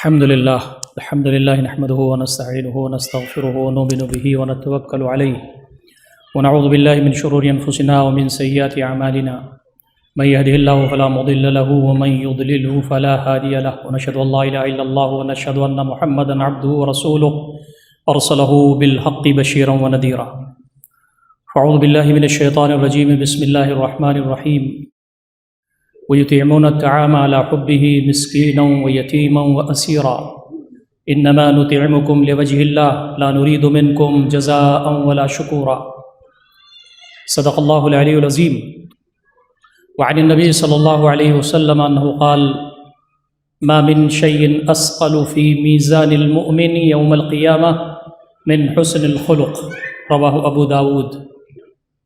الحمد لله نحمده ونستعينه ونستغفره ونؤمن به ونتوكل عليه ونعوذ بالله من شرور أنفسنا ومن سيئات أعمالنا من يهده الله فلا مضل له ومن يضلله فلا هادي له ونشهد أن لا إله إلا الله ونشهد أن محمدا عبده ورسوله أرسله بالحق بشيرا ونذيرا. أعوذ بالله من الشيطان الرجيم. بسم الله الرحمن الرحيم. ويطعمون الطعام على حبه مسكينا ويتيما وأسيرا إنما نطعمكم لوجه الله لا نريد منكم جزاء ولا شكورا. صدق الله العلي العظيم. وعن النبي صلى الله عليه وسلم أنه قال: ما من شيء أثقل في ميزان المؤمن يوم القيامة من حسن الخلق. رواه أبو داود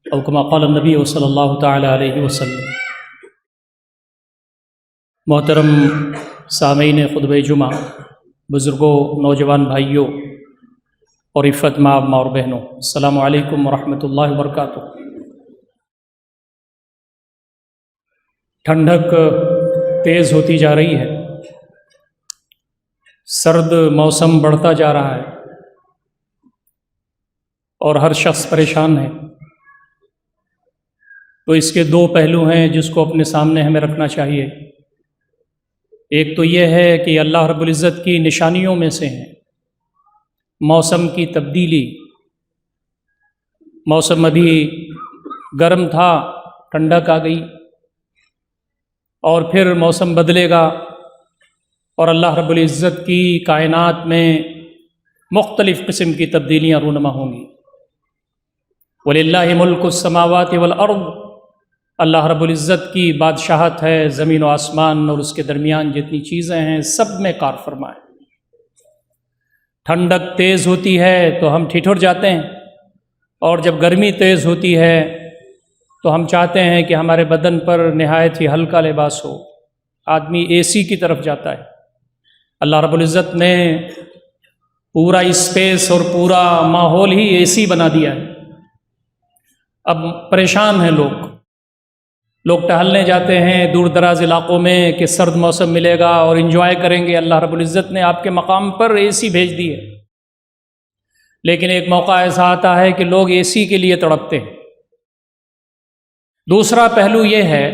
أو كما قال النبي صلى الله تعالى عليه وسلم. محترم سامعین خطبہ جمعہ، بزرگوں، نوجوان بھائیوں اور عفت ماں اور بہنوں، السلام علیکم ورحمۃ اللہ وبرکاتہ. ٹھنڈک تیز ہوتی جا رہی ہے، سرد موسم بڑھتا جا رہا ہے اور ہر شخص پریشان ہے. تو اس کے دو پہلو ہیں جس کو اپنے سامنے ہمیں رکھنا چاہیے. ایک تو یہ ہے کہ اللہ رب العزت کی نشانیوں میں سے ہیں موسم کی تبدیلی. موسم ابھی گرم تھا، ٹھنڈک آ گئی، اور پھر موسم بدلے گا اور اللہ رب العزت کی کائنات میں مختلف قسم کی تبدیلیاں رونما ہوں گی. وَلِلَّهِ مُلْكُ السَّمَاوَاتِ وَالْأَرْضِ. اللہ رب العزت کی بادشاہت ہے زمین و آسمان اور اس کے درمیان جتنی چیزیں ہیں سب میں کار فرما ہے. ٹھنڈک تیز ہوتی ہے تو ہم ٹھٹر جاتے ہیں، اور جب گرمی تیز ہوتی ہے تو ہم چاہتے ہیں کہ ہمارے بدن پر نہایت ہی ہلکا لباس ہو. آدمی اے سی کی طرف جاتا ہے. اللہ رب العزت نے پورا اسپیس اور پورا ماحول ہی اے سی بنا دیا ہے. اب پریشان ہیں لوگ ٹہلنے جاتے ہیں دور دراز علاقوں میں کہ سرد موسم ملے گا اور انجوائے کریں گے. اللہ رب العزت نے آپ کے مقام پر اے سی بھیج دی ہے، لیکن ایک موقع ایسا آتا ہے کہ لوگ اے سی کے لیے تڑپتے ہیں. دوسرا پہلو یہ ہے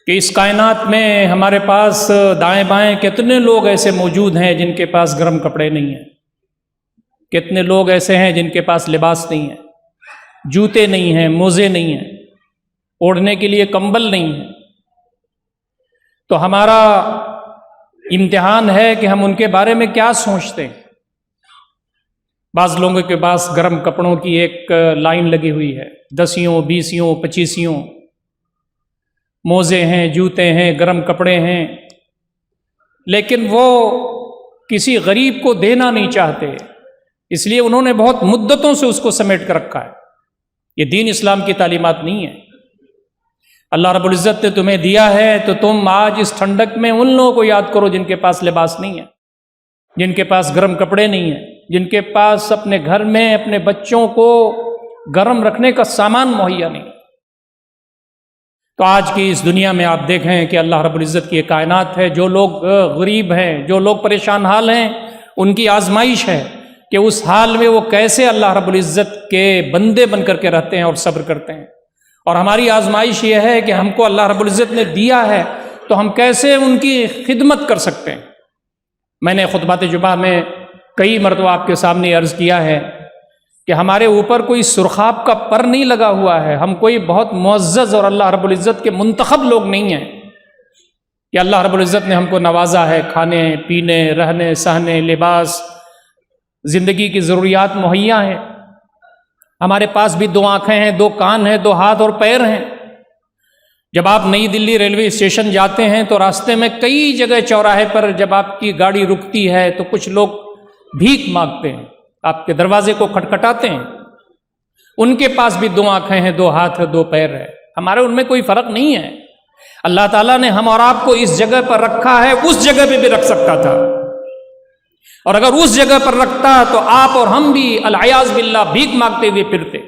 کہ اس کائنات میں ہمارے پاس دائیں بائیں کتنے لوگ ایسے موجود ہیں جن کے پاس گرم کپڑے نہیں ہیں، کتنے لوگ ایسے ہیں جن کے پاس لباس نہیں ہے، جوتے نہیں ہیں، موزے نہیں ہیں، اوڑھنے کے لیے کمبل نہیں ہے. تو ہمارا امتحان ہے کہ ہم ان کے بارے میں کیا سوچتے ہیں. بعض لوگوں کے پاس گرم کپڑوں کی ایک لائن لگی ہوئی ہے، 10 20 25 موزے ہیں، جوتے ہیں، گرم کپڑے ہیں، لیکن وہ کسی غریب کو دینا نہیں چاہتے، اس لیے انہوں نے بہت مدتوں سے اس کو سمیٹ کر رکھا ہے. یہ دین اسلام کی تعلیمات نہیں ہے. اللہ رب العزت نے تمہیں دیا ہے تو تم آج اس ٹھنڈک میں ان لوگوں کو یاد کرو جن کے پاس لباس نہیں ہے، جن کے پاس گرم کپڑے نہیں ہیں، جن کے پاس اپنے گھر میں اپنے بچوں کو گرم رکھنے کا سامان مہیا نہیں. تو آج کی اس دنیا میں آپ دیکھیں کہ اللہ رب العزت کی ایک کائنات ہے. جو لوگ غریب ہیں، جو لوگ پریشان حال ہیں، ان کی آزمائش ہے کہ اس حال میں وہ کیسے اللہ رب العزت کے بندے بن کر کے رہتے ہیں اور صبر کرتے ہیں. اور ہماری آزمائش یہ ہے کہ ہم کو اللہ رب العزت نے دیا ہے تو ہم کیسے ان کی خدمت کر سکتے ہیں. میں نے خطبات جمعہ میں کئی مرتبہ آپ کے سامنے عرض کیا ہے کہ ہمارے اوپر کوئی سرخاب کا پر نہیں لگا ہوا ہے. ہم کوئی بہت معزز اور اللہ رب العزت کے منتخب لوگ نہیں ہیں کہ اللہ رب العزت نے ہم کو نوازا ہے، کھانے پینے، رہنے سہنے، لباس، زندگی کی ضروریات مہیا ہیں. ہمارے پاس بھی 2 آنکھیں ہیں، 2 کان ہیں، 2 ہاتھ اور پیر ہیں. جب آپ نئی دلی ریلوے اسٹیشن جاتے ہیں تو راستے میں کئی جگہ چوراہے پر جب آپ کی گاڑی رکتی ہے تو کچھ لوگ بھیک مانگتے ہیں، آپ کے دروازے کو کھٹکھٹاتے ہیں. ان کے پاس بھی 2 آنکھیں ہیں، 2 ہاتھ ہیں، 2 پیر ہیں. ہمارے ان میں کوئی فرق نہیں ہے. اللہ تعالیٰ نے ہم اور آپ کو اس جگہ پر رکھا ہے، اس جگہ پہ بھی رکھ سکتا تھا، اور اگر اس جگہ پر رکھتا تو آپ اور ہم بھی العیاذ باللہ بھیک مانگتے ہوئے پھرتے.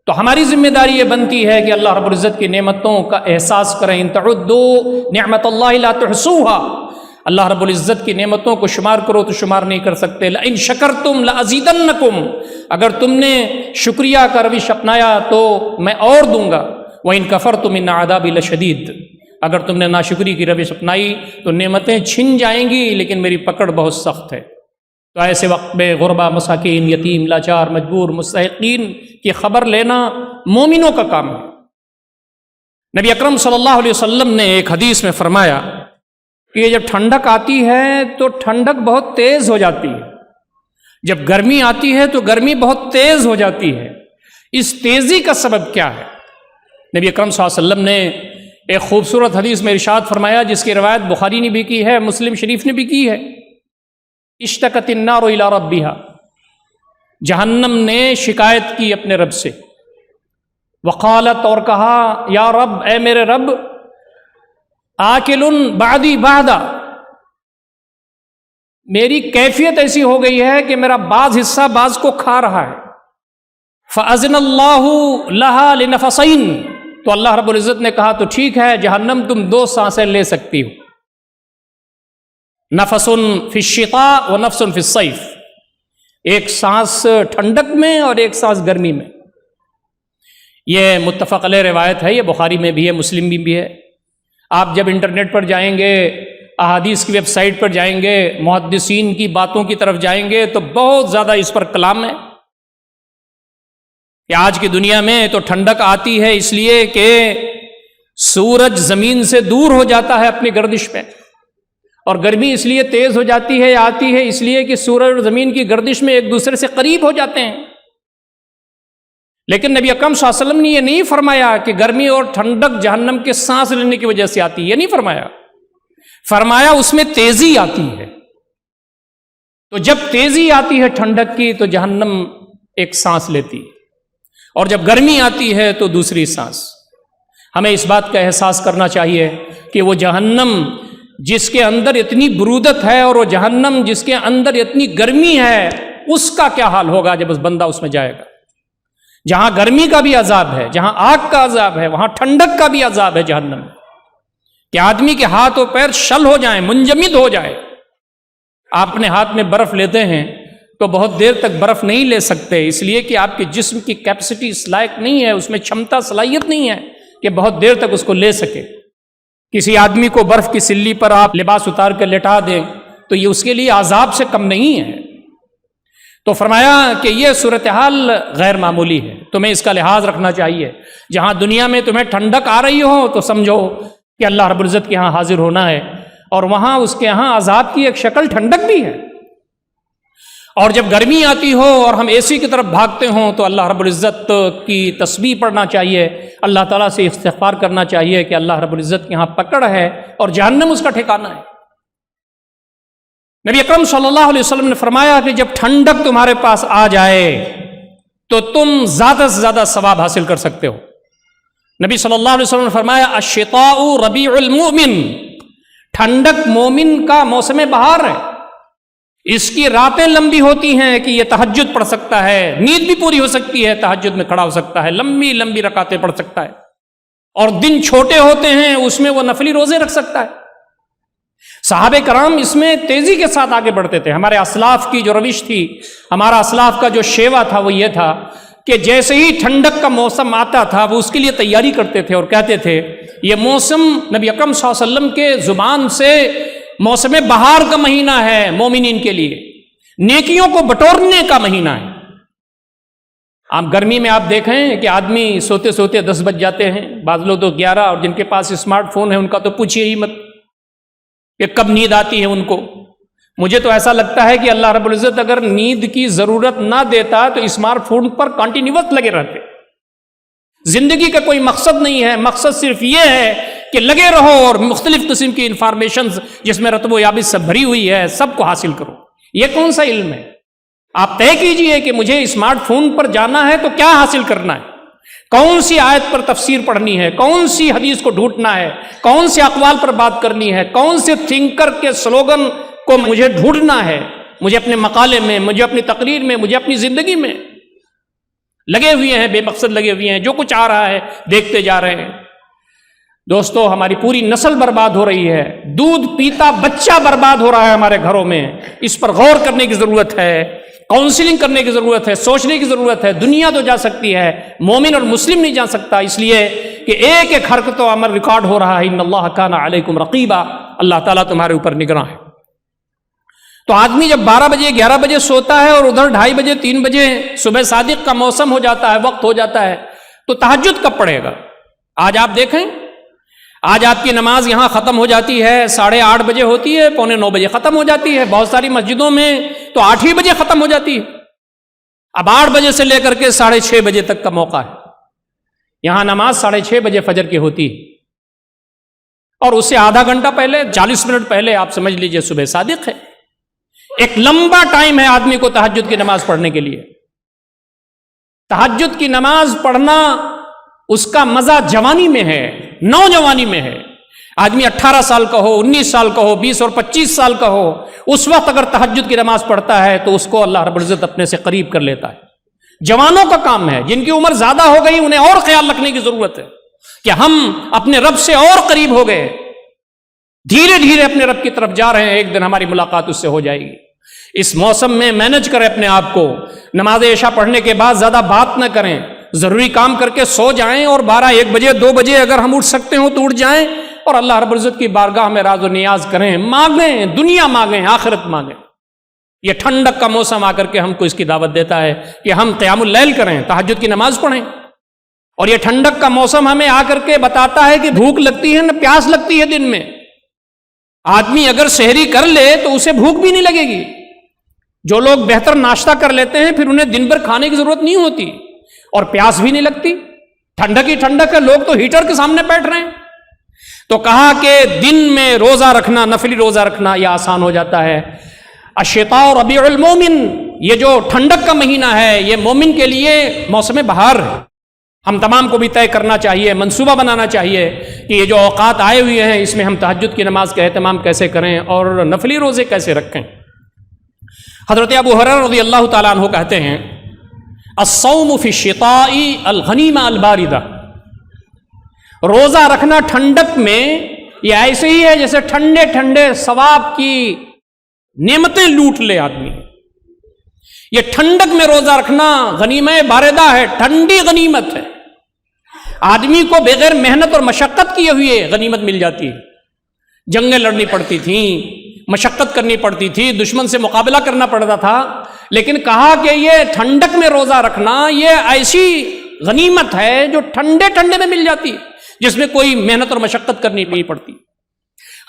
تو ہماری ذمہ داری یہ بنتی ہے کہ اللہ رب العزت کی نعمتوں کا احساس کریں. ان تعدوا نعمت اللہ لا تحصوها، اللہ رب العزت کی نعمتوں کو شمار کرو تو شمار نہیں کر سکتے. لئن شکرتم لازیدنکم، اگر تم نے شکریہ کا روش اپنایا تو میں اور دوں گا. وَإِن كَفَرْتُمْ إِنَّ عَذَابِي لَشَدِيدٌ، اگر تم نے ناشکری کی روش اپنائی تو نعمتیں چھن جائیں گی لیکن میری پکڑ بہت سخت ہے. تو ایسے وقت میں غربا، مساکین، یتیم، لاچار، مجبور، مستحقین کی خبر لینا مومنوں کا کام ہے. نبی اکرم صلی اللہ علیہ وسلم نے ایک حدیث میں فرمایا کہ جب ٹھنڈک آتی ہے تو ٹھنڈک بہت تیز ہو جاتی ہے، جب گرمی آتی ہے تو گرمی بہت تیز ہو جاتی ہے. اس تیزی کا سبب کیا ہے؟ نبی اکرم صلی اللہ علیہ وسلم نے ایک خوبصورت حدیث میں ارشاد فرمایا، جس کی روایت بخاری نے بھی کی ہے، مسلم شریف نے بھی کی ہے. اشتکت النار الی ربہا، جہنم نے شکایت کی اپنے رب سے. وقالت، اور کہا، یا رب، اے میرے رب، آکل بعدی بعدا، میری کیفیت ایسی ہو گئی ہے کہ میرا بعض حصہ بعض کو کھا رہا ہے. فأذن اللہ لہا لنفسین، تو اللہ رب العزت نے کہا تو ٹھیک ہے جہنم تم 2 سانسیں لے سکتی ہو، نفس فی الشتاء و نفس فی الصیف، ایک سانس ٹھنڈک میں اور ایک سانس گرمی میں. یہ متفق علیہ روایت ہے، یہ بخاری میں بھی ہے، مسلم میں بھی ہے. آپ جب انٹرنیٹ پر جائیں گے، احادیث کی ویب سائٹ پر جائیں گے، محدثین کی باتوں کی طرف جائیں گے تو بہت زیادہ اس پر کلام ہے کہ آج کی دنیا میں تو ٹھنڈک آتی ہے اس لیے کہ سورج زمین سے دور ہو جاتا ہے اپنی گردش پہ، اور گرمی اس لیے تیز ہو جاتی ہے، آتی ہے اس لیے کہ سورج اور زمین کی گردش میں ایک دوسرے سے قریب ہو جاتے ہیں. لیکن نبی اکرم صلی اللہ علیہ وسلم نے یہ نہیں فرمایا کہ گرمی اور ٹھنڈک جہنم کے سانس لینے کی وجہ سے آتی ہے، یہ نہیں فرمایا. فرمایا اس میں تیزی آتی ہے. تو جب تیزی آتی ہے ٹھنڈک کی تو جہنم ایک سانس لیتی ہے، اور جب گرمی آتی ہے تو دوسری سانس. ہمیں اس بات کا احساس کرنا چاہیے کہ وہ جہنم جس کے اندر اتنی برودت ہے اور وہ جہنم جس کے اندر اتنی گرمی ہے، اس کا کیا حال ہوگا جب اس بندہ اس میں جائے گا. جہاں گرمی کا بھی عذاب ہے، جہاں آگ کا عذاب ہے، وہاں ٹھنڈک کا بھی عذاب ہے جہنم میں، کہ آدمی کے ہاتھ و پیر شل ہو جائیں، منجمد ہو جائے. آپ اپنے ہاتھ میں برف لیتے ہیں تو بہت دیر تک برف نہیں لے سکتے، اس لیے کہ آپ کے جسم کی کیپیسٹی اس لائق نہیں ہے، اس میں چھمتا، صلاحیت نہیں ہے کہ بہت دیر تک اس کو لے سکے. کسی آدمی کو برف کی سلی پر آپ لباس اتار کر لٹا دیں تو یہ اس کے لیے عذاب سے کم نہیں ہے. تو فرمایا کہ یہ صورتحال غیر معمولی ہے، تمہیں اس کا لحاظ رکھنا چاہیے. جہاں دنیا میں تمہیں ٹھنڈک آ رہی ہو تو سمجھو کہ اللہ رب العزت کے ہاں حاضر ہونا ہے، اور وہاں اس کے ہاں عذاب کی ایک شکل ٹھنڈک بھی ہے. اور جب گرمی آتی ہو اور ہم اے سی کی طرف بھاگتے ہوں تو اللہ رب العزت کی تسبیح پڑھنا چاہیے، اللہ تعالیٰ سے استغفار کرنا چاہیے کہ اللہ رب العزت کے ہاں پکڑ ہے اور جہنم اس کا ٹھکانہ ہے. نبی اکرم صلی اللہ علیہ وسلم نے فرمایا کہ جب ٹھنڈک تمہارے پاس آ جائے تو تم زیادہ سے زیادہ ثواب حاصل کر سکتے ہو. نبی صلی اللہ علیہ وسلم نے فرمایا الشتاء ربیع المؤمن، ٹھنڈک مومن کا موسم بہار ہے. اس کی راتیں لمبی ہوتی ہیں کہ یہ تہجد پڑھ سکتا ہے، نیند بھی پوری ہو سکتی ہے، تہجد میں کھڑا ہو سکتا ہے، لمبی لمبی رکعتیں پڑھ سکتا ہے. اور دن چھوٹے ہوتے ہیں اس میں وہ نفلی روزے رکھ سکتا ہے. صحابہ کرام اس میں تیزی کے ساتھ آگے بڑھتے تھے. ہمارے اسلاف کی جو روش تھی، ہمارا اسلاف کا جو شیوا تھا وہ یہ تھا کہ جیسے ہی ٹھنڈک کا موسم آتا تھا وہ اس کے لیے تیاری کرتے تھے اور کہتے تھے یہ موسم نبی اکرم صلی اللہ علیہ وسلم کے زبان سے موسم بہار کا مہینہ ہے، مومنین کے لیے نیکیوں کو بٹورنے کا مہینہ ہے. آپ گرمی میں آپ دیکھیں کہ آدمی سوتے سوتے 10 بج جاتے ہیں، بعض لوگ تو 11، اور جن کے پاس اسمارٹ فون ہے ان کا تو پوچھیے ہی مت کہ کب نیند آتی ہے ان کو. مجھے تو ایسا لگتا ہے کہ اللہ رب العزت اگر نیند کی ضرورت نہ دیتا تو اسمارٹ فون پر کنٹینیوس لگے رہتے. زندگی کا کوئی مقصد نہیں ہے، مقصد صرف یہ ہے کہ لگے رہو اور مختلف قسم کی انفارمیشنز جس میں رتب و یابس سب بھری ہوئی ہے سب کو حاصل کرو. یہ کون سا علم ہے؟ آپ طے کیجئے کہ مجھے اسمارٹ فون پر جانا ہے تو کیا حاصل کرنا ہے، کون سی آیت پر تفسیر پڑھنی ہے، کون سی حدیث کو ڈھونڈنا ہے، کون سے اقوال پر بات کرنی ہے، کون سے تھنکر کے سلوگن کو مجھے ڈھونڈنا ہے، مجھے اپنے مقالے میں، مجھے اپنی تقریر میں، مجھے اپنی زندگی میں. لگے ہوئے ہیں، بے مقصد لگے ہوئے ہیں، جو کچھ آ رہا ہے دیکھتے جا رہے ہیں۔ دوستو ہماری پوری نسل برباد ہو رہی ہے، دودھ پیتا بچہ برباد ہو رہا ہے ہمارے گھروں میں۔ اس پر غور کرنے کی ضرورت ہے، کاؤنسلنگ کرنے کی ضرورت ہے، سوچنے کی ضرورت ہے۔ دنیا تو جا سکتی ہے، مومن اور مسلم نہیں جا سکتا، اس لیے کہ ایک ایک حرکت و عمل ریکارڈ ہو رہا ہے۔ ان اللہ کان علیکم رقیبا، اللہ تعالیٰ تمہارے اوپر نگراں ہے۔ تو آدمی جب 12 بجے 11 بجے سوتا ہے اور ادھر 2:30 بجے 3 بجے صبح صادق کا موسم ہو جاتا ہے، وقت ہو جاتا ہے، تو تہجد کب پڑھے گا؟ آج آپ دیکھیں، آج آپ کی نماز یہاں ختم ہو جاتی ہے 8:30 بجے ہوتی ہے، 8:45 بجے ختم ہو جاتی ہے، بہت ساری مسجدوں میں تو 8 ہی بجے ختم ہو جاتی ہے۔ اب 8 بجے سے لے کر کے 6:30 بجے تک کا موقع ہے۔ یہاں نماز 6:30 بجے فجر کی ہوتی ہے، اور اس سے آدھا گھنٹہ پہلے 40 منٹ پہلے آپ سمجھ لیجئے صبح صادق ہے۔ ایک لمبا ٹائم ہے آدمی کو تہجد کی نماز پڑھنے کے لیے۔ تہجد کی نماز پڑھنا اس کا مزہ جوانی میں ہے، نوجوانی میں ہے۔ آدمی 18 سال کا ہو، 19 سال کا ہو، 20 اور 25 سال کا ہو، اس وقت اگر تہجد کی نماز پڑھتا ہے تو اس کو اللہ رب العزت اپنے سے قریب کر لیتا ہے۔ جوانوں کا کام ہے، جن کی عمر زیادہ ہو گئی انہیں اور خیال رکھنے کی ضرورت ہے کہ ہم اپنے رب سے اور قریب ہو گئے، دھیرے دھیرے اپنے رب کی طرف جا رہے ہیں، ایک دن ہماری ملاقات اس سے ہو جائے گی۔ اس موسم میں مینج کریں اپنے آپ کو، نماز عشاء پڑھنے کے بعد زیادہ بات نہ کریں، ضروری کام کر کے سو جائیں، اور 12 1 بجے 2 بجے اگر ہم اٹھ سکتے ہوں تو اٹھ جائیں، اور اللہ رب العزت کی بارگاہ میں راز و نیاز کریں، مانگیں، دنیا مانگیں، آخرت مانگیں۔ یہ ٹھنڈک کا موسم آ کر کے ہم کو اس کی دعوت دیتا ہے کہ ہم قیام اللیل کریں، تہجد کی نماز پڑھیں۔ اور یہ ٹھنڈک کا موسم ہمیں آ کر کے بتاتا ہے کہ بھوک لگتی ہے نہ پیاس لگتی ہے۔ دن میں آدمی اگر سحری کر لے تو اسے بھوک بھی نہیں لگے گی۔ جو لوگ بہتر ناشتہ کر لیتے ہیں پھر انہیں دن بھر کھانے کی ضرورت نہیں ہوتی، اور پیاس بھی نہیں لگتی۔ ٹھنڈک ہی ٹھنڈک ہے، لوگ تو ہیٹر کے سامنے بیٹھ رہے ہیں۔ تو کہا کہ دن میں روزہ رکھنا، نفلی روزہ رکھنا یہ آسان ہو جاتا ہے۔ الشتاء ربیع المومن، یہ جو ٹھنڈک کا مہینہ ہے یہ مومن کے لیے موسم بہار ہے۔ ہم تمام کو بھی طے کرنا چاہیے، منصوبہ بنانا چاہیے کہ یہ جو اوقات آئے ہوئے ہیں اس میں ہم تہجد کی نماز کا اہتمام کیسے کریں اور نفلی روزے کیسے رکھیں۔ حضرت ابو ہریرہ رضی اللہ تعالیٰ عنہ کہتے ہیں، الصوم فی الشتاء الغنیمہ الباردہ، روزہ رکھنا ٹھنڈک میں یہ ایسے ہی ہے جیسے ٹھنڈے ٹھنڈے ثواب کی نعمتیں لوٹ لے آدمی۔ یہ ٹھنڈک میں روزہ رکھنا غنیمہ باردہ ہے، ٹھنڈی غنیمت ہے۔ آدمی کو بغیر محنت اور مشقت کیے ہوئے غنیمت مل جاتی ہے۔ جنگیں لڑنی پڑتی تھیں، مشقت کرنی پڑتی تھی، دشمن سے مقابلہ کرنا پڑتا تھا، لیکن کہا کہ یہ ٹھنڈک میں روزہ رکھنا یہ ایسی غنیمت ہے جو ٹھنڈے ٹھنڈے میں مل جاتی ہے، جس میں کوئی محنت اور مشقت کرنی نہیں پڑتی۔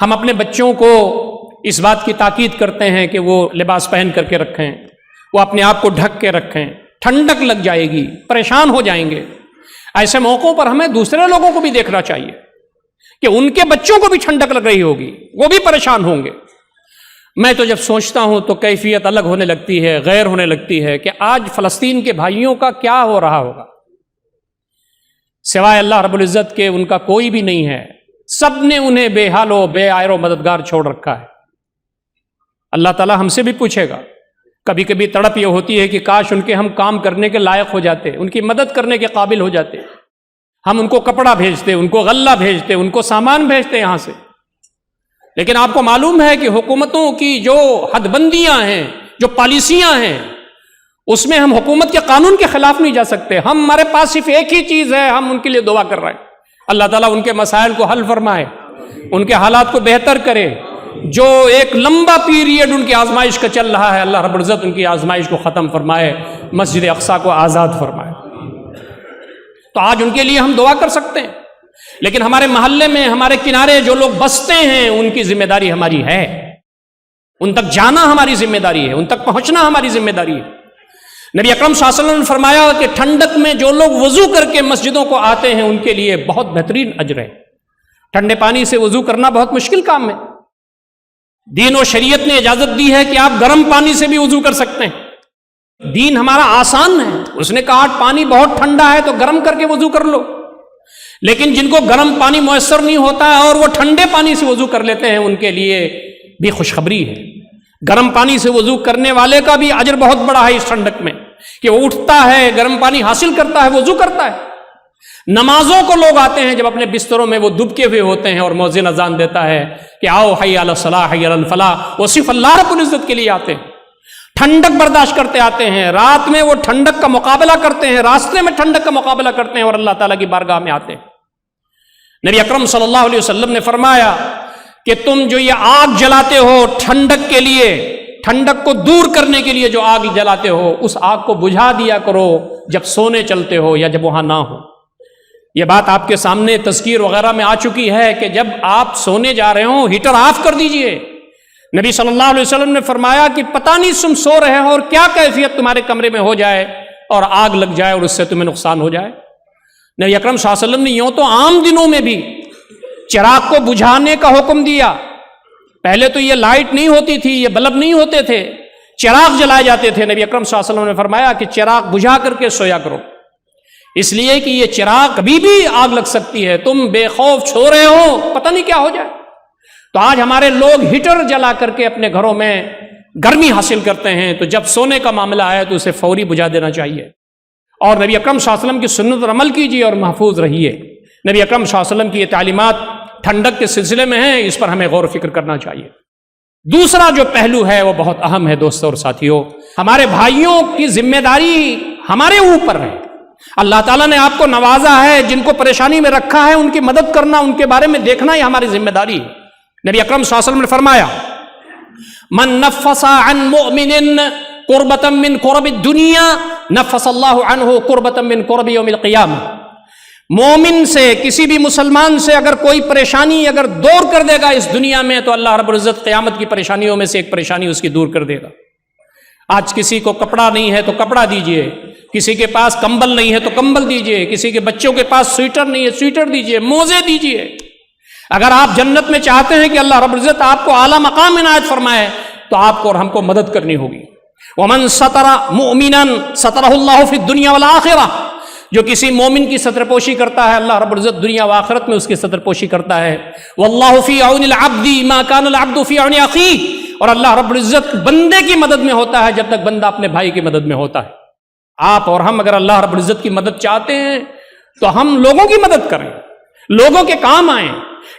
ہم اپنے بچوں کو اس بات کی تاکید کرتے ہیں کہ وہ لباس پہن کر کے رکھیں، وہ اپنے آپ کو ڈھک کے رکھیں، ٹھنڈک لگ جائے گی، پریشان ہو جائیں گے۔ ایسے موقعوں پر ہمیں دوسرے لوگوں کو بھی دیکھنا چاہیے کہ ان کے بچوں کو بھی ٹھنڈک لگ رہی ہوگی، وہ بھی پریشان ہوں گے۔ میں تو جب سوچتا ہوں تو کیفیت الگ ہونے لگتی ہے، غیر ہونے لگتی ہے کہ آج فلسطین کے بھائیوں کا کیا ہو رہا ہوگا۔ سوائے اللہ رب العزت کے ان کا کوئی بھی نہیں ہے، سب نے انہیں بے حال و بے آئر و مددگار چھوڑ رکھا ہے۔ اللہ تعالیٰ ہم سے بھی پوچھے گا۔ کبھی کبھی تڑپ یہ ہوتی ہے کہ کاش ان کے ہم کام کرنے کے لائق ہو جاتے، ان کی مدد کرنے کے قابل ہو جاتے، ہم ان کو کپڑا بھیجتے، ان کو غلہ بھیجتے، ان کو سامان بھیجتے یہاں سے۔ لیکن آپ کو معلوم ہے کہ حکومتوں کی جو حد بندیاں ہیں، جو پالیسیاں ہیں، اس میں ہم حکومت کے قانون کے خلاف نہیں جا سکتے۔ ہمارے پاس صرف ایک ہی چیز ہے، ہم ان کے لیے دعا کر رہے ہیں، اللہ تعالیٰ ان کے مسائل کو حل فرمائے، ان کے حالات کو بہتر کرے۔ جو ایک لمبا پیریڈ ان کی آزمائش کا چل رہا ہے، اللہ رب العزت ان کی آزمائش کو ختم فرمائے، مسجد اقصیٰ کو آزاد فرمائے۔ تو آج ان کے لیے ہم دعا کر سکتے ہیں، لیکن ہمارے محلے میں ہمارے کنارے جو لوگ بستے ہیں ان کی ذمہ داری ہماری ہے، ان تک جانا ہماری ذمہ داری ہے، ان تک پہنچنا ہماری ذمہ داری ہے۔ نبی اکرم صلی اللہ علیہ وسلم نے فرمایا کہ ٹھنڈک میں جو لوگ وضو کر کے مسجدوں کو آتے ہیں ان کے لیے بہت بہترین اجر ہے۔ ٹھنڈے پانی سے وضو کرنا بہت مشکل کام ہے، دین و شریعت نے اجازت دی ہے کہ آپ گرم پانی سے بھی وضو کر سکتے ہیں۔ دین ہمارا آسان ہے، اس نے کہا پانی بہت ٹھنڈا ہے تو گرم کر کے وضو کر لو، لیکن جن کو گرم پانی میسر نہیں ہوتا ہے اور وہ ٹھنڈے پانی سے وضو کر لیتے ہیں ان کے لیے بھی خوشخبری ہے۔ گرم پانی سے وضو کرنے والے کا بھی اجر بہت بڑا ہے اس ٹھنڈک میں، کہ وہ اٹھتا ہے، گرم پانی حاصل کرتا ہے، وضو کرتا ہے۔ نمازوں کو لوگ آتے ہیں جب اپنے بستروں میں وہ دبکے ہوئے ہوتے ہیں اور مؤذن اذان دیتا ہے کہ آؤ حی علی الصلاح حی علی الفلاح، وہ صرف اللہ رب العزت کے لیے آتے ہیں۔ ٹھنڈک برداشت کرتے آتے ہیں، رات میں وہ ٹھنڈک کا مقابلہ کرتے ہیں، راستے میں ٹھنڈک کا مقابلہ کرتے ہیں اور اللہ تعالیٰ کی بارگاہ میں آتے ہیں۔ نبی اکرم صلی اللہ علیہ وسلم نے فرمایا کہ تم جو یہ آگ جلاتے ہو ٹھنڈک کے لیے، ٹھنڈک کو دور کرنے کے لیے جو آگ جلاتے ہو، اس آگ کو بجھا دیا کرو جب سونے چلتے ہو یا جب وہاں نہ ہو۔ یہ بات آپ کے سامنے تذکیر وغیرہ میں آ چکی ہے کہ جب آپ سونے جا رہے ہوں ہیٹر آف کر دیجئے۔ نبی صلی اللہ علیہ وسلم نے فرمایا کہ پتہ نہیں تم سو رہے ہو اور کیا کیفیت تمہارے کمرے میں ہو جائے اور آگ لگ جائے اور اس سے تمہیں نقصان ہو جائے۔ نبی اکرم صلی اللہ علیہ وسلم نے یوں تو عام دنوں میں بھی چراغ کو بجھانے کا حکم دیا۔ پہلے تو یہ لائٹ نہیں ہوتی تھی، یہ بلب نہیں ہوتے تھے، چراغ جلائے جاتے تھے۔ نبی اکرم صلی اللہ علیہ وسلم نے فرمایا کہ چراغ بجھا کر کے سویا کرو، اس لیے کہ یہ چراغ کبھی بھی آگ لگ سکتی ہے، تم بے خوف سو رہے ہو، پتہ نہیں کیا ہو جائے۔ تو آج ہمارے لوگ ہیٹر جلا کر کے اپنے گھروں میں گرمی حاصل کرتے ہیں، تو جب سونے کا معاملہ آئے تو اسے فوری بجھا دینا چاہیے۔ اور نبی اکرم صلی اللہ علیہ وسلم کی سنت پر عمل کیجیے اور محفوظ رہیے۔ نبی اکرم صلی اللہ علیہ وسلم کی یہ تعلیمات ٹھنڈک کے سلسلے میں ہیں، اس پر ہمیں غور و فکر کرنا چاہیے۔ دوسرا جو پہلو ہے وہ بہت اہم ہے دوستوں اور ساتھیوں، ہمارے بھائیوں کی ذمہ داری ہمارے اوپر ہے۔ اللہ تعالیٰ نے آپ کو نوازا ہے، جن کو پریشانی میں رکھا ہے ان کی مدد کرنا، ان کے بارے میں دیکھنا یہ ہماری ذمہ داری ہے۔ نبی اکرم صلی اللہ علیہ وسلم نے فرمایا من نفس عن مؤمن قربۃ من قرب الدنیا نفس اللہ عنہ قربۃ من قرب یوم القیامہ، مومن سے، کسی بھی مسلمان سے اگر کوئی پریشانی اگر دور کر دے گا اس دنیا میں تو اللہ رب العزت قیامت کی پریشانیوں میں سے ایک پریشانی اس کی دور کر دے گا۔ آج کسی کو کپڑا نہیں ہے تو کپڑا دیجئے، کسی کے پاس کمبل نہیں ہے تو کمبل دیجئے، کسی کے بچوں کے پاس سویٹر نہیں ہے سویٹر دیجئے، موزے دیجئے۔ اگر آپ جنت میں چاہتے ہیں کہ اللہ رب العزت آپ کو اعلیٰ مقام عنایت فرمائے تو آپ کو اور ہم کو مدد کرنی ہوگی۔ وَمَن سَتَرَ مُؤْمِنًا سَتَرَهُ اللَّهُ فِي الدُّنْيَا وَالْآخِرَةِ، جو کسی مومن کی ستر پوشی کرتا ہے اللہ رب العزت دنیا و آخرت میں اس کی ستر پوشی کرتا ہے۔ وَاللَّهُ فِي عَوْنِ الْعَبْدِ مَا كَانَ الْعَبْدُ فِي عَوْنِ أَخِيهِ، اور اللہ رب العزت بندے کی مدد میں ہوتا ہے جب تک بندہ اپنے بھائی کی مدد میں ہوتا ہے۔ آپ اور ہم اگر اللہ رب العزت کی مدد چاہتے ہیں تو ہم لوگوں کی مدد کریں، لوگوں کے کام آئیں۔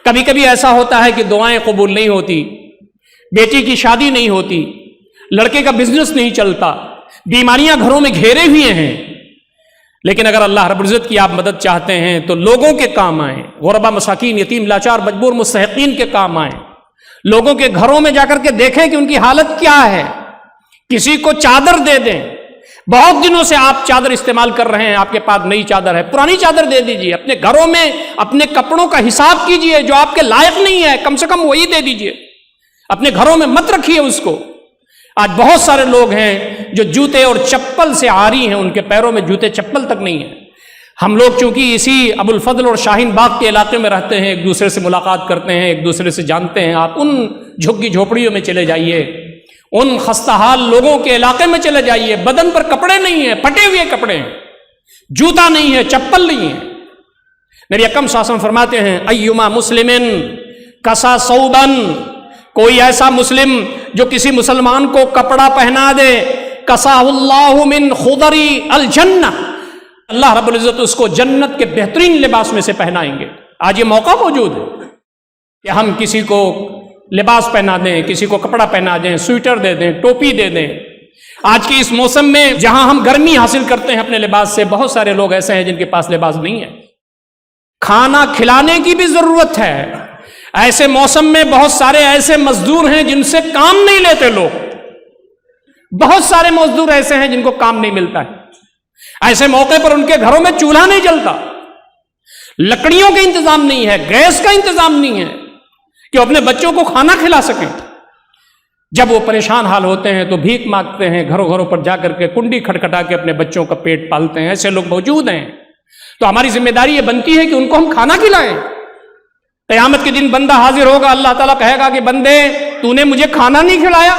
کبھی کبھی ایسا ہوتا ہے کہ دعائیں قبول نہیں ہوتی، بیٹی کی شادی نہیں ہوتی، لڑکے کا بزنس نہیں چلتا، بیماریاں گھروں میں گھیرے ہوئے ہیں، لیکن اگر اللہ رب العزت کی آپ مدد چاہتے ہیں تو لوگوں کے کام آئیں، غربا مساکین یتیم لاچار مجبور مستحقین کے کام آئیں، لوگوں کے گھروں میں جا کر کے دیکھیں کہ ان کی حالت کیا ہے، کسی کو چادر دے دیں۔ بہت دنوں سے آپ چادر استعمال کر رہے ہیں، آپ کے پاس نئی چادر ہے، پرانی چادر دے دیجئے۔ اپنے گھروں میں اپنے کپڑوں کا حساب کیجئے، جو آپ کے لائق نہیں ہے کم سے کم وہی دے دیجئے، اپنے گھروں میں مت رکھیے اس کو۔ آج بہت سارے لوگ ہیں جو جوتے اور چپل سے عاری ہیں، ان کے پیروں میں جوتے چپل تک نہیں ہیں۔ ہم لوگ چونکہ اسی ابو الفضل اور شاہین باغ کے علاقے میں رہتے ہیں، ایک دوسرے سے ملاقات کرتے ہیں، ایک دوسرے سے جانتے ہیں۔ آپ ان جھگی جھوپڑیوں میں چلے جائیے، ان خستہ حال لوگوں کے علاقے میں چلے جائیے، بدن پر کپڑے نہیں ہیں، پھٹے ہوئے کپڑے ہیں، جوتا نہیں ہے، چپل نہیں ہے۔ نبی اکرم صلی اللہ علیہ وسلم فرماتے ہیں ایما مسلمن کسا ثوبن، کوئی ایسا مسلم جو کسی مسلمان کو کپڑا پہنا دے، کسا اللہ من خضری الجنہ، اللہ رب العزت اس کو جنت کے بہترین لباس میں سے پہنائیں گے۔ آج یہ موقع موجود ہے کہ ہم کسی کو لباس پہنا دیں، کسی کو کپڑا پہنا دیں، سویٹر دے دیں، ٹوپی دے دیں۔ آج کے اس موسم میں جہاں ہم گرمی حاصل کرتے ہیں اپنے لباس سے، بہت سارے لوگ ایسے ہیں جن کے پاس لباس نہیں ہے۔ کھانا کھلانے کی بھی ضرورت ہے۔ ایسے موسم میں بہت سارے ایسے مزدور ہیں جن سے کام نہیں لیتے لوگ، بہت سارے مزدور ایسے ہیں جن کو کام نہیں ملتا ہے۔ ایسے موقع پر ان کے گھروں میں چولہا نہیں جلتا، لکڑیوں کا انتظام نہیں ہے، گیس کا انتظام نہیں ہے کہ وہ اپنے بچوں کو کھانا کھلا سکیں۔ جب وہ پریشان حال ہوتے ہیں تو بھیک مانگتے ہیں، گھروں گھروں پر جا کر کے کنڈی کھٹکھٹا کے اپنے بچوں کا پیٹ پالتے ہیں۔ ایسے لوگ موجود ہیں، تو ہماری ذمہ داری یہ بنتی ہے کہ ان کو ہم کھانا کھلائیں۔ قیامت کے دن بندہ حاضر ہوگا، اللہ تعالیٰ کہے گا کہ بندے تو نے مجھے کھانا نہیں کھلایا۔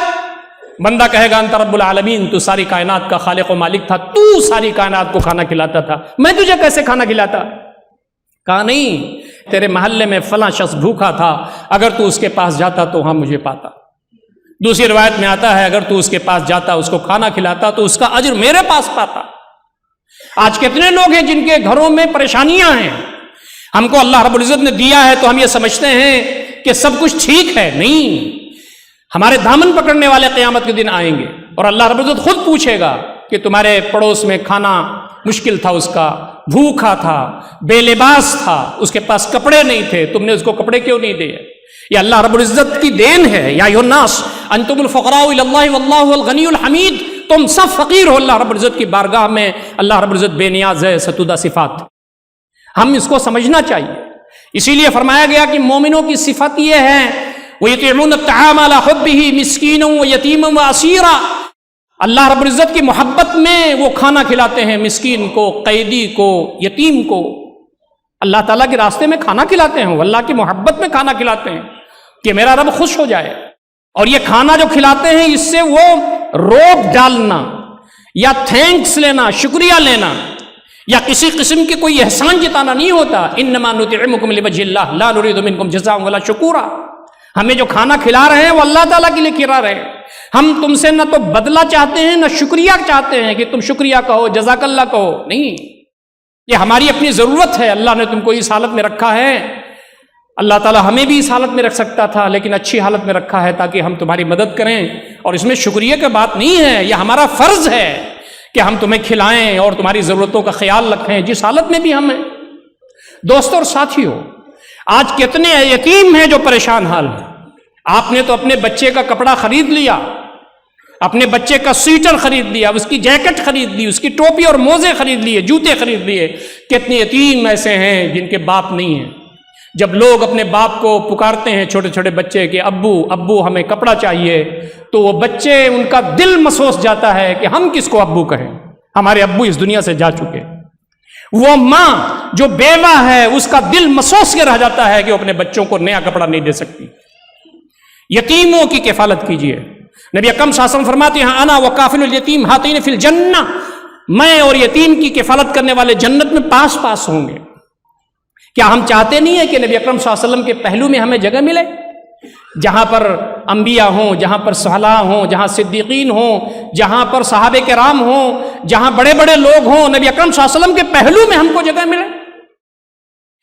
بندہ کہے گا انت رب العالمین، تو ساری کائنات کا خالق و مالک تھا، تو ساری کائنات کو کھانا کھلاتا تھا، میں تجھے کیسے کھانا کھلاتا؟ کہا نہیں، تیرے محلے میں فلاں شخص بھوکا تھا، اگر تو اس کے پاس جاتا تو وہاں مجھے پاتا۔ دوسری روایت میں آتا ہے اگر تو اس کے پاس جاتا، اس کو کھانا کھلاتا تو اس کا اجر میرے پاس پاتا۔ آج کتنے لوگ ہیں جن کے گھروں میں پریشانیاں ہیں، ہم کو اللہ رب العزت نے دیا ہے تو ہم یہ سمجھتے ہیں کہ سب کچھ ٹھیک ہے، نہیں، ہمارے دامن پکڑنے والے قیامت کے دن آئیں گے اور اللہ رب العزت خود پوچھے گا کہ تمہارے پڑوس میں کھانا مشکل تھا، اس کا بھوکا تھا، بے لباس تھا، اس کے پاس کپڑے نہیں تھے، تم نے اس کو کپڑے کیوں نہیں دیے؟ یہ اللہ رب العزت کی دین ہے۔ یا ایھا الناس انتم الفقراء الی اللہ واللہ الغنی الحمید، تم سب فقیر ہو اللہ رب العزت کی بارگاہ میں، اللہ رب العزت بے نیاز ہے، ستودہ صفات۔ ہم اس کو سمجھنا چاہیے، اسی لیے فرمایا گیا کہ مومنوں کی صفت یہ ہے وَيُطْعِمُونَ الطَّعَامَ عَلَىٰ حُبِّهِ مِسْكِينًا وَيَتِيمًا وَأَسِيرًا، اللہ رب العزت کی محبت میں وہ کھانا کھلاتے ہیں مسکین کو، قیدی کو، یتیم کو، اللہ تعالیٰ کے راستے میں کھانا کھلاتے ہیں، وہ اللہ کی محبت میں کھانا کھلاتے ہیں کہ میرا رب خوش ہو جائے۔ اور یہ کھانا جو کھلاتے ہیں اس سے وہ روب ڈالنا یا تھینکس لینا، شکریہ لینا یا کسی قسم کی کوئی احسان جتانا نہیں ہوتا۔ انما نطعمکم لوجہ اللہ لا نرید منکم جزاء ولا شکورا، ہمیں جو کھانا کھلا رہے ہیں وہ اللہ تعالیٰ کے لیے کھلا رہے ہیں، ہم تم سے نہ تو بدلہ چاہتے ہیں نہ شکریہ چاہتے ہیں کہ تم شکریہ کہو، جزاک اللہ کہو، نہیں، یہ ہماری اپنی ضرورت ہے۔ اللہ نے تم کو اس حالت میں رکھا ہے، اللہ تعالیٰ ہمیں بھی اس حالت میں رکھ سکتا تھا لیکن اچھی حالت میں رکھا ہے تاکہ ہم تمہاری مدد کریں، اور اس میں شکریہ کی بات نہیں ہے، یہ ہمارا فرض ہے کہ ہم تمہیں کھلائیں اور تمہاری ضرورتوں کا خیال رکھیں جس حالت میں بھی ہم ہیں۔ دوستوں اور ساتھیوں، آج کتنے یتیم ہیں جو پریشان حال ہیں۔ آپ نے تو اپنے بچے کا کپڑا خرید لیا، اپنے بچے کا سویٹر خرید لیا، اس کی جیکٹ خرید لی، اس کی ٹوپی اور موزے خرید لیے، جوتے خرید لیے۔ کتنے یتیم ایسے ہیں جن کے باپ نہیں ہیں۔ جب لوگ اپنے باپ کو پکارتے ہیں چھوٹے چھوٹے بچے کہ ابو ابو ہمیں کپڑا چاہیے، تو وہ بچے ان کا دل محسوس جاتا ہے کہ ہم کس کو ابو کہیں، ہمارے ابو اس دنیا سے جا چکے۔ وہ ماں جو بیوہ ہے اس کا دل محسوس کے رہ جاتا ہے کہ وہ اپنے بچوں کو نیا کپڑا نہیں دے سکتی۔ یتیموں کی کفالت کیجیے۔ نبی اکرم صلی اللہ علیہ وسلم فرماتے ہیں انا وکافل الیتیم ہاتین فی الجنہ، میں اور یتیم کی کفالت کرنے والے جنت میں پاس پاس ہوں گے۔ کیا ہم چاہتے نہیں ہیں کہ نبی اکرم صلی اللہ علیہ وسلم کے پہلو میں ہمیں جگہ ملے، جہاں پر انبیاء ہوں، جہاں پر صحابہ ہوں، جہاں صدیقین ہوں، جہاں پر صحابہ کرام ہوں، جہاں بڑے بڑے لوگ ہوں، نبی اکرم صلی اللہ علیہ وسلم کے پہلو میں ہم کو جگہ ملے؟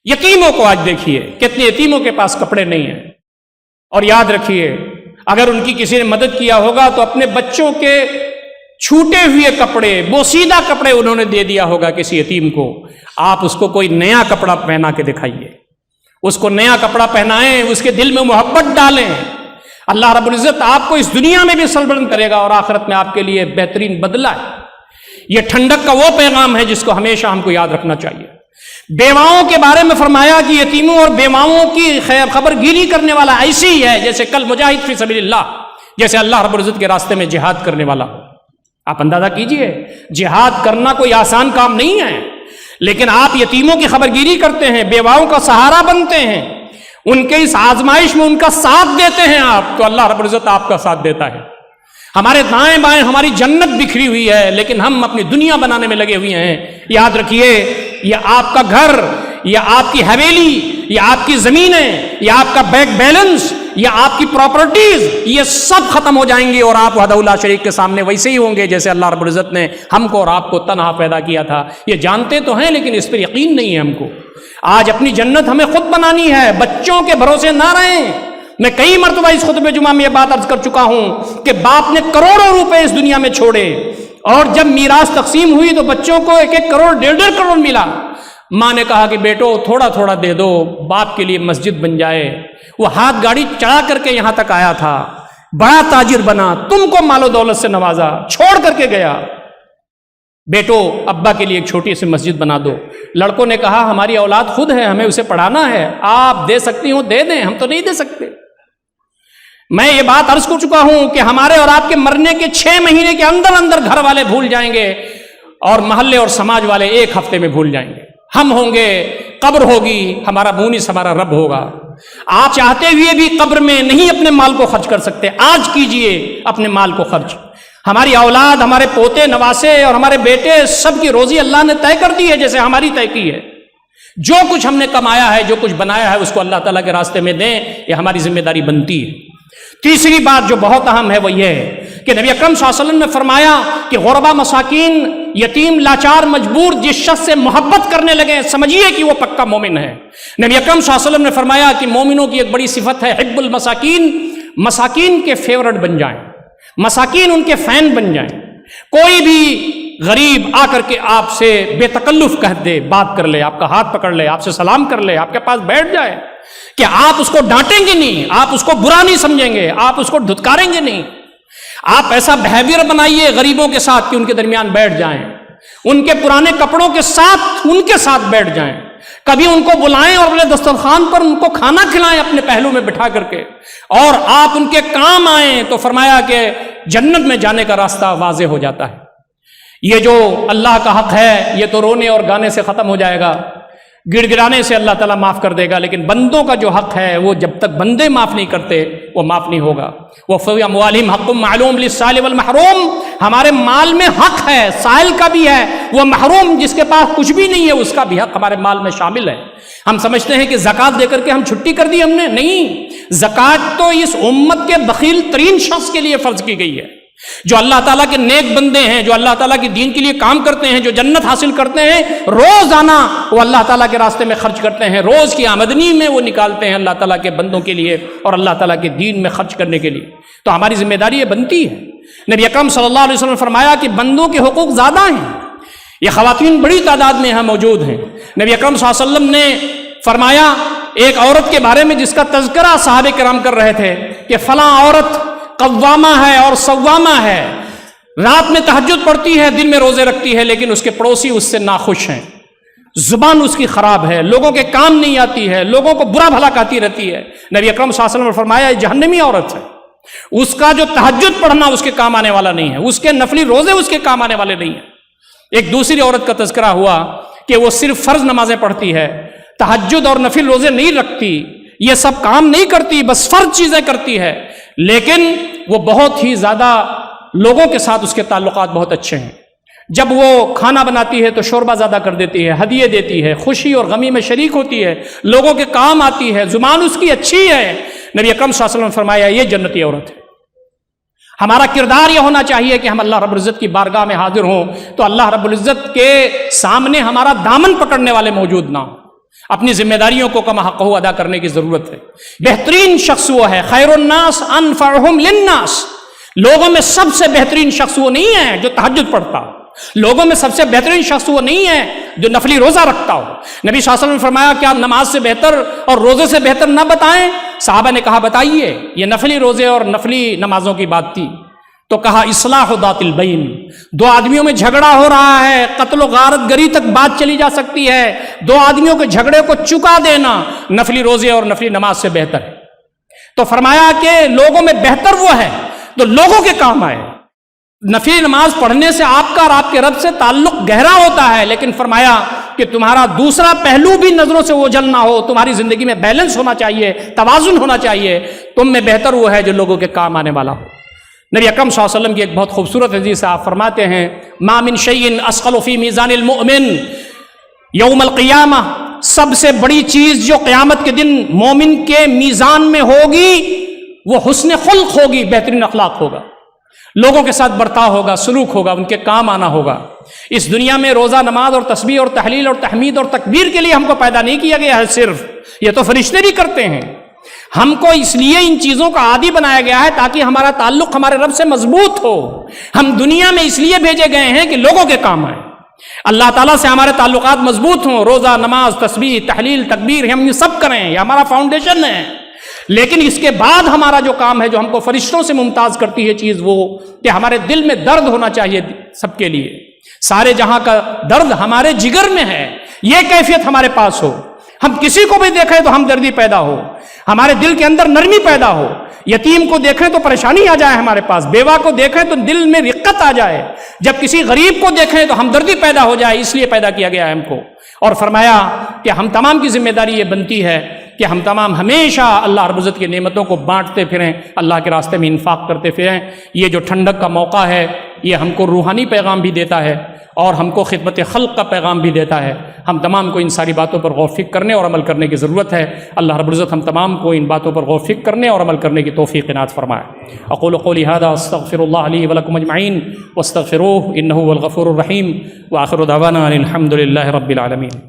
یتیموں کو آج دیکھیے، کتنے یتیموں کے پاس کپڑے نہیں ہیں، اور یاد رکھیے اگر ان کی کسی نے مدد کیا ہوگا تو اپنے بچوں کے چھوٹے ہوئے کپڑے، بوسیدہ کپڑے انہوں نے دے دیا ہوگا کسی یتیم کو۔ آپ اس کو کوئی نیا کپڑا پہنا کے دکھائیے، اس کو نیا کپڑا پہنائیں، اس کے دل میں محبت ڈالیں، اللہ رب العزت آپ کو اس دنیا میں بھی سربلند کرے گا اور آخرت میں آپ کے لیے بہترین بدلہ ہے۔ یہ ٹھنڈک کا وہ پیغام ہے جس کو ہمیشہ ہم کو یاد رکھنا چاہیے۔ بیواؤں کے بارے میں فرمایا کہ یتیموں اور بیواؤں کی خبر گیری کرنے والا ایسی ہی ہے جیسے کل مجاہد فی سبیل اللہ، جیسے اللہ رب العزت کے راستے میں جہاد کرنے والا ہو۔ آپ اندازہ کیجئے، جہاد کرنا کوئی آسان کام نہیں ہے، لیکن آپ یتیموں کی خبر گیری کرتے ہیں، بیواؤں کا سہارا بنتے ہیں، ان کے اس آزمائش میں ان کا ساتھ دیتے ہیں آپ، تو اللہ رب العزت آپ کا ساتھ دیتا ہے۔ ہمارے دائیں بائیں ہماری جنت بکھری ہوئی ہے لیکن ہم اپنی دنیا بنانے میں لگے ہوئے ہیں۔ یاد رکھیے، یہ آپ کا گھر، یہ آپ کی حویلی، یہ آپ کی زمینیں، یہ آپ کا بینک بیلنس، یہ آپ کی پراپرٹیز، یہ سب ختم ہو جائیں گی اور آپ وحدہ لا شریک کے سامنے ویسے ہی ہوں گے جیسے اللہ رب العزت نے ہم کو اور آپ کو تنہا پیدا کیا تھا۔ یہ جانتے تو ہیں لیکن اس پر یقین نہیں ہے ہم کو۔ آج اپنی جنت ہمیں خود بنانی ہے، بچوں کے بھروسے نہ رہیں۔ میں کئی مرتبہ اس خطبہ جمعہ میں یہ بات عرض کر چکا ہوں کہ باپ نے کروڑوں روپے اس دنیا میں چھوڑے اور جب میراث تقسیم ہوئی تو بچوں کو 1-1 کروڑ 1.5 کروڑ ملا۔ ماں نے کہا کہ بیٹو تھوڑا تھوڑا دے دو، باپ کے لیے مسجد بن جائے۔ وہ ہاتھ گاڑی چڑھا کر کے یہاں تک آیا تھا، بڑا تاجر بنا، تم کو مال و دولت سے نوازا، چھوڑ کر کے گیا۔ بیٹو ابا کے لیے ایک چھوٹی سی مسجد بنا دو۔ لڑکوں نے کہا ہماری اولاد خود ہے، ہمیں اسے پڑھانا ہے، آپ دے سکتی ہوں دے دیں، ہم تو نہیں دے سکتے۔ میں یہ بات عرض کر چکا ہوں کہ ہمارے اور آپ کے مرنے کے 6 مہینے کے اندر اندر گھر والے بھول جائیں گے اور محلے اور سماج والے 1 ہفتے میں بھول جائیں گے۔ ہم ہوں گے، قبر ہوگی، ہمارا مونس ہمارا رب ہوگا۔ آپ چاہتے ہوئے بھی قبر میں نہیں اپنے مال کو خرچ کر سکتے، آج کیجئے اپنے مال کو خرچ۔ ہماری اولاد، ہمارے پوتے نواسے اور ہمارے بیٹے سب کی روزی اللہ نے طے کر دی ہے جیسے ہماری طے کی ہے۔ جو کچھ ہم نے کمایا ہے، جو کچھ بنایا ہے، اس کو اللہ تعالیٰ کے راستے میں دیں، یہ ہماری ذمہ داری بنتی ہے۔ تیسری بات جو بہت اہم ہے وہ یہ ہے کہ نبی اکرم صلی اللہ علیہ وسلم نے فرمایا کہ غربا، مساکین، یتیم، لاچار، مجبور جس شخص سے محبت کرنے لگے سمجھیے کہ وہ پکا مومن ہے۔ نبی اکرم صلی اللہ علیہ وسلم نے فرمایا کہ مومنوں کی ایک بڑی صفت ہے حب المساکین، مساکین کے فیورٹ بن جائیں، مساکین ان کے فین بن جائیں۔ کوئی بھی غریب آ کر کے آپ سے بے تکلف کہہ دے، بات کر لے، آپ کا ہاتھ پکڑ لے، آپ سے سلام کر لے، آپ کے پاس بیٹھ جائے، کہ آپ اس کو ڈانٹیں گے نہیں، آپ اس کو برا نہیں سمجھیں گے، آپ اس کو دھتکاریں گے نہیں۔ آپ ایسا بہیویئر بنائیے غریبوں کے ساتھ کہ ان کے درمیان بیٹھ جائیں، ان کے پرانے کپڑوں کے ساتھ ان کے ساتھ بیٹھ جائیں، کبھی ان کو بلائیں اور اپنے دسترخوان پر ان کو کھانا کھلائیں اپنے پہلو میں بٹھا کر کے، اور آپ ان کے کام آئیں تو فرمایا کہ جنت میں جانے کا راستہ واضح ہو جاتا ہے۔ یہ جو اللہ کا حق ہے یہ تو رونے اور گانے سے ختم ہو جائے گا، گڑ گڑانے سے اللہ تعالیٰ معاف کر دے گا، لیکن بندوں کا جو حق ہے وہ جب تک بندے معاف نہیں کرتے وہ معاف نہیں ہوگا۔ وَفِي أَمْوَالِهِمْ حَقٌّ مَّعْلُومٌ لِلسَّائِلِ وَالْمَحْرُومِ، ہمارے مال میں حق ہے، سائل کا بھی ہے، وہ محروم جس کے پاس کچھ بھی نہیں ہے اس کا بھی حق ہمارے مال میں شامل ہے۔ ہم سمجھتے ہیں کہ زکوٰۃ دے کر کے ہم چھٹی کر دی ہم نے، نہیں، زکوٰۃ تو اس امت کے بخیل ترین شخص کے لیے فرض کی گئی ہے۔ جو اللہ تعالیٰ کے نیک بندے ہیں، جو اللہ تعالیٰ کے دین کے لیے کام کرتے ہیں، جو جنت حاصل کرتے ہیں، روزانہ وہ اللہ تعالیٰ کے راستے میں خرچ کرتے ہیں، روز کی آمدنی میں وہ نکالتے ہیں اللہ تعالیٰ کے بندوں کے لیے اور اللہ تعالیٰ کے دین میں خرچ کرنے کے لیے، تو ہماری ذمہ داری یہ بنتی ہے۔ نبی اکرم صلی اللہ علیہ وسلم نے فرمایا کہ بندوں کے حقوق زیادہ ہیں، یہ خواتین بڑی تعداد میں یہاں موجود ہیں۔ نبی اکرم صلی اللہ علیہ وسلم نے فرمایا ایک عورت کے بارے میں جس کا تذکرہ صحابہ کرام کر رہے تھے کہ فلاں عورت قوامہ ہے اور صوامہ ہے، رات میں تہجد پڑھتی ہے، دن میں روزے رکھتی ہے، لیکن اس کے پڑوسی اس سے ناخوش ہیں، زبان اس کی خراب ہے، لوگوں کے کام نہیں آتی ہے، لوگوں کو برا بھلا کہتی رہتی ہے۔ نبی اکرم صلی اللہ علیہ وسلم نے فرمایا یہ جہنمی عورت ہے، اس کا جو تہجد پڑھنا اس کے کام آنے والا نہیں ہے، اس کے نفلی روزے اس کے کام آنے والے نہیں ہیں۔ ایک دوسری عورت کا تذکرہ ہوا کہ وہ صرف فرض نمازیں پڑھتی ہے، تہجد اور نفل روزے نہیں رکھتی، یہ سب کام نہیں کرتی، بس فرض چیزیں کرتی ہے، لیکن وہ بہت ہی زیادہ لوگوں کے ساتھ اس کے تعلقات بہت اچھے ہیں۔ جب وہ کھانا بناتی ہے تو شوربہ زیادہ کر دیتی ہے، ہدیے دیتی ہے، خوشی اور غمی میں شریک ہوتی ہے، لوگوں کے کام آتی ہے، زبان اس کی اچھی ہے۔ نبی اکرم صلی اللہ علیہ وسلم نے فرمایا یہ جنتی عورت ہے۔ ہمارا کردار یہ ہونا چاہیے کہ ہم اللہ رب العزت کی بارگاہ میں حاضر ہوں تو اللہ رب العزت کے سامنے ہمارا دامن پکڑنے والے موجود نہ ہوں، اپنی ذمہ داریوں کو کما حقہ ادا کرنے کی ضرورت ہے۔ بہترین شخص وہ ہے خیر الناس انفعہم للناس، لوگوں میں سب سے بہترین شخص وہ نہیں ہے جو تہجد پڑھتا، لوگوں میں سب سے بہترین شخص وہ نہیں ہے جو نفلی روزہ رکھتا ہو۔ نبی صلی اللہ علیہ وسلم نے فرمایا کیا نماز سے بہتر اور روزے سے بہتر نہ بتائیں؟ صحابہ نے کہا بتائیے۔ یہ نفلی روزے اور نفلی نمازوں کی بات تھی تو کہا اصلاح ذات البین، دو آدمیوں میں جھگڑا ہو رہا ہے، قتل و غارت گری تک بات چلی جا سکتی ہے، دو آدمیوں کے جھگڑے کو چکا دینا نفلی روزے اور نفلی نماز سے بہتر ہے۔ تو فرمایا کہ لوگوں میں بہتر وہ ہے تو لوگوں کے کام آئے۔ نفلی نماز پڑھنے سے آپ کا اور آپ کے رب سے تعلق گہرا ہوتا ہے، لیکن فرمایا کہ تمہارا دوسرا پہلو بھی نظروں سے اوجھل نہ ہو، تمہاری زندگی میں بیلنس ہونا چاہیے، توازن ہونا چاہیے، تم میں بہتر وہ ہے جو لوگوں کے کام آنے والا ہو۔ نبی اکرم صلی اللہ علیہ وسلم کی ایک بہت خوبصورت حدیث آپ فرماتے ہیں ما من شیء اثقل فی میزان المؤمن یوم القیامہ، سب سے بڑی چیز جو قیامت کے دن مومن کے میزان میں ہوگی وہ حسن خلق ہوگی، بہترین اخلاق ہوگا، لوگوں کے ساتھ برتاؤ ہوگا، سلوک ہوگا، ان کے کام آنا ہوگا۔ اس دنیا میں روزہ، نماز اور تسبیح اور تحلیل اور تحمید اور تکبیر کے لیے ہم کو پیدا نہیں کیا گیا ہے صرف، یہ تو فرشتے بھی کرتے ہیں۔ ہم کو اس لیے ان چیزوں کا عادی بنایا گیا ہے تاکہ ہمارا تعلق ہمارے رب سے مضبوط ہو۔ ہم دنیا میں اس لیے بھیجے گئے ہیں کہ لوگوں کے کام آئیں، اللہ تعالیٰ سے ہمارے تعلقات مضبوط ہوں، روزہ، نماز، تسبیح، تحلیل، تکبیر ہم یہ سب کریں، یہ ہمارا فاؤنڈیشن ہے۔ لیکن اس کے بعد ہمارا جو کام ہے جو ہم کو فرشتوں سے ممتاز کرتی ہے چیز وہ کہ ہمارے دل میں درد ہونا چاہیے سب کے لیے، سارے جہاں کا درد ہمارے جگر میں ہے، یہ کیفیت ہمارے پاس ہو، ہم کسی کو بھی دیکھیں تو ہمدردی پیدا ہو، ہمارے دل کے اندر نرمی پیدا ہو، یتیم کو دیکھیں تو پریشانی آ جائے ہمارے پاس، بیوہ کو دیکھیں تو دل میں رقت آ جائے، جب کسی غریب کو دیکھیں تو ہمدردی پیدا ہو جائے، اس لیے پیدا کیا گیا ہے ہم کو۔ اور فرمایا کہ ہم تمام کی ذمہ داری یہ بنتی ہے کہ ہم تمام ہمیشہ اللہ رب العزت کی نعمتوں کو بانٹتے پھریں، اللہ کے راستے میں انفاق کرتے پھریں۔ یہ جو ٹھنڈک کا موقع ہے یہ ہم کو روحانی پیغام بھی دیتا ہے اور ہم کو خدمت خلق کا پیغام بھی دیتا ہے۔ ہم تمام کو ان ساری باتوں پر غور و فکر کرنے اور عمل کرنے کی ضرورت ہے. اللہ رب العزت ہم تمام کو ان باتوں پر غور و فکر کرنے اور عمل کرنے کی توفیق عنایت فرمائے. اقول قولی ھذا استغفر اللہ لی ولکم اجمعین واستغفروہ انہ هو الغفور الرحیم وآخر دعوانا ان الحمد للہ رب العالمین.